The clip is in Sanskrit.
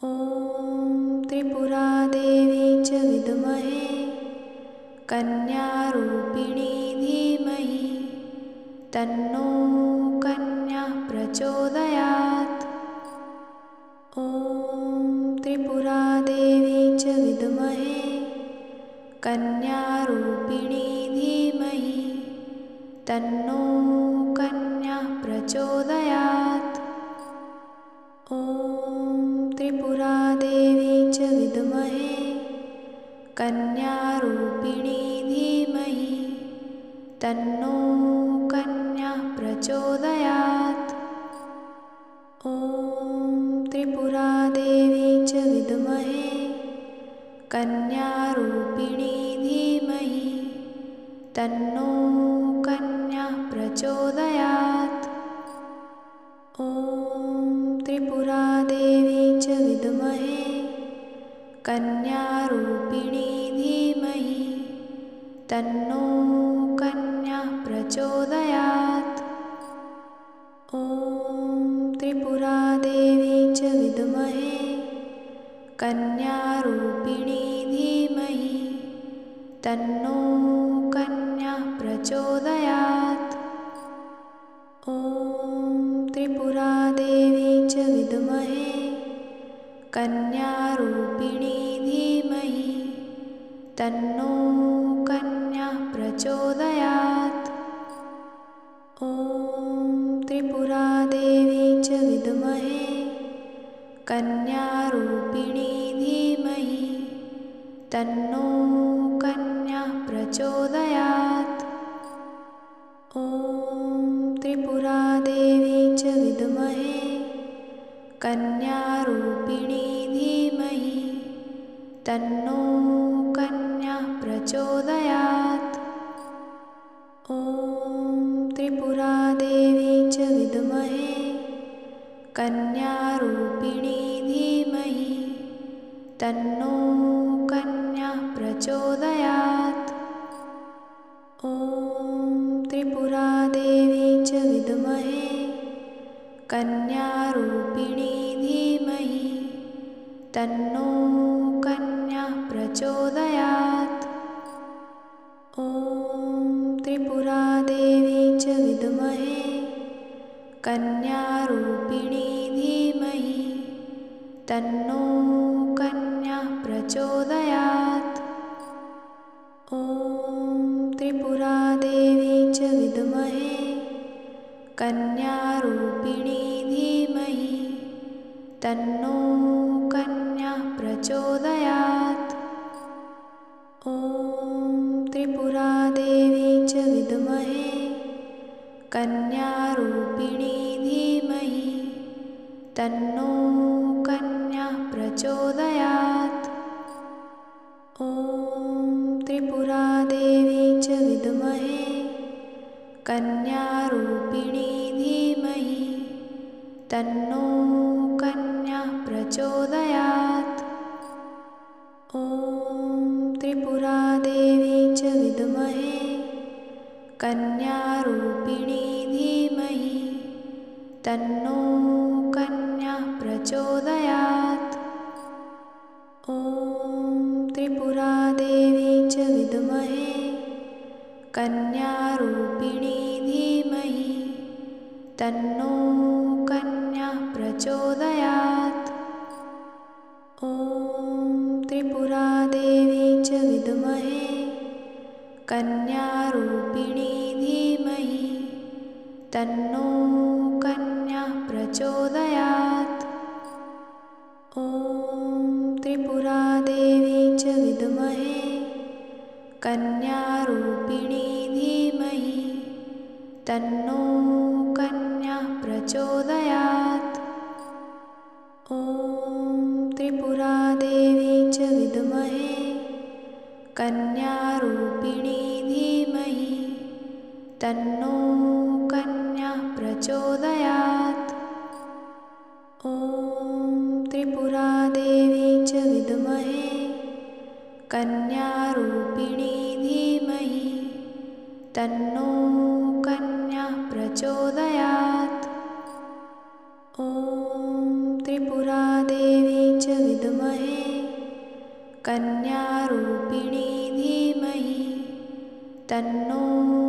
ॐ त्रिपुरादेवी च विद्महे कन्यारूपिणी धीमहि तन्नो कन्याः प्रचोदयात्। ॐ त्रिपुरादेवी च विद्महे कन्यारूपिणी धीमहि तन्नो कन्याः प्रचोदयात्। ॐ त्रिपुरादेवी च विद्महे कन्यारूपिणी धीमहि तन्नो कन्याः प्रचोदयात्। ॐ त्रिपुरादेवी च विद्महे कन्यारूपिणी धीमहि तन्नो कन्याः प्रचोदयात्। ॐ त्रिपुरादेवी च विद्महे कन्यारूपिणी धीमहि तन्नो कन्याः प्रचोदयात्। ॐ त्रिपुरादेवी च विद्महे कन्यारूपिणी धीमहि तन्नो कन्याः प्रचोदयात्। ॐ त्रिपुरादेवी च विद्महे कन्यारूपिणी धीमहि तन्नो कन्याः प्रचोदयात्। ॐ त्रिपुरादेवी च विद्महे कन्यारूपिणी धीमहि तन्नो कन्याः प्रचोदयात्। ॐ त्रिपुरादेवी च विद्महे कन्यारूपिणी धीमहि तन्नो कन्याः प्रचोदयात्। ॐ त्रिपुरादेवी च विद्महे कन्यारूपिणी धीमहि तन्नो कन्याः प्रचोदयात्। ॐ त्रिपुरादेवी च विद्महे कन्यारूपिणी धीमहि तन्नो कन्याः प्रचोदयात्। ॐ त्रिपुरादेवी च विद्महे कन्यारूपिणी धीमहि तन्नो कन्याः प्रचोदयात्। ॐ त्रिपुरादेवी च विद्महे कन्यारूपिणी धीमहि तन्नो कन्याः प्रचोदयात्। ॐ त्रिपुरादेवी च विद्महे कन्यारूपिणी धीमहि तन्नो कन्याः प्रचोदयात्। ॐ त्रिपुरादेवी च विद्महे कन्यारूपिणी धीमहि तन्नो कन्याः प्रचोदयात्। ॐ त्रिपुरादेवी च विद्महे कन्यारूपिणी धीमहि तन्नो कन्याः प्रचोदयात्। ॐ त्रिपुरादेवी च विद्महे कन्यारूपिणी धीमहि तन्नो कन्याः प्रचोदयात्। ॐ त्रिपुरादेवी च विद्महे कन्यारूपिणी धीमहि तन्नो कन्याः प्रचोदयात्। ॐ त्रिपुरादेवी च विद्महे कन्यारूपिणी धीमहि तन्नो कन्याः प्रचोदयात्। ॐ त्रिपुरादेवी च विद्महे कन्यारूपिणी धीमहि तन्नो कन्याः प्रचोदयात्। ॐ त्रिपुरादेवी च विद्महे कन्यारूपिणी धीमहि तन्नो कन्याः प्रचोदयात्। ॐ त्रिपुरादेवी च कन्यारूपिणी धीमहि तन्नो